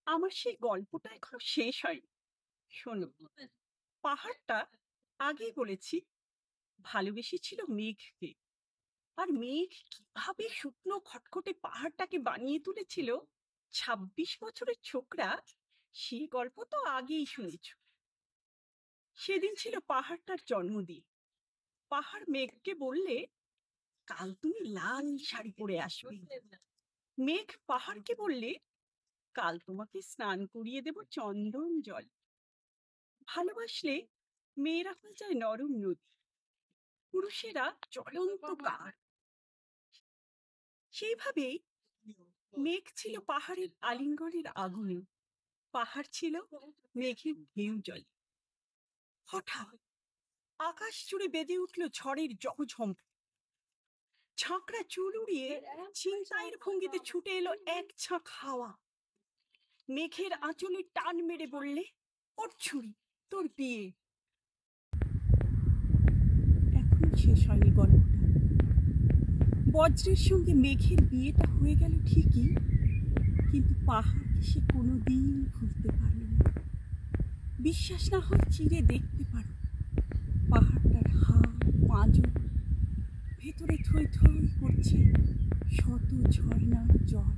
আমার সেই গল্পটা এখনো শেষ হয়নি। শোনো, পাহাড়টা আগেই বলেছি ভালোবেসেছিল মেঘকে। আর মেঘ কিভাবে শুকনো খটখটে পাহাড়টাকে বানিয়ে তুলেছিল ২৬ বছরের ছোকরা, সে গল্প তো আগেই শুনেছ। সেদিন ছিল পাহাড়টার জন্মদিন। পাহাড় মেঘকে বললে, কাল তুমি লাল শাড়ি পরে আসবে। মেঘ পাহাড়কে বললে, কাল তোমাকে স্নান করিয়ে দেব চন্দন জল। ভালোবাসলে মেয়েরা হয়ে যায় নরম নদী, পুরুষেরা জ্বলন্ত কাঠ। সেইভাবেই মেঘ ছিল পাহাড়ের আলিঙ্গনের আগুনে, পাহাড় ছিল মেঘের ঢেউ জলে। হঠাৎ আকাশ জুড়ে বেজে উঠল ঝড়ের জমঝম্প। ঝাঁকড়া চুল উড়িয়ে ছিনতাইয়ের ভঙ্গিতে ছুটে এলো এক ঝাঁক হাওয়া। মেঘের আঁচলে টান মেরে বললে, ওর ছুরি, তোর বিয়ে। এখন শেষ হয়নি গল্পটা। বজ্রের সঙ্গে মেঘের বিয়েটা হয়ে গেল ঠিকই, কিন্তু পাহাড়কে সে কোনোদিন ভুলতে পারল না। বিশ্বাস না হয় চিরে দেখতে পারো পাহাড়টার হাড় পাঁজর, ভেতরে থই থই করছে শত ঝর্ণার জল।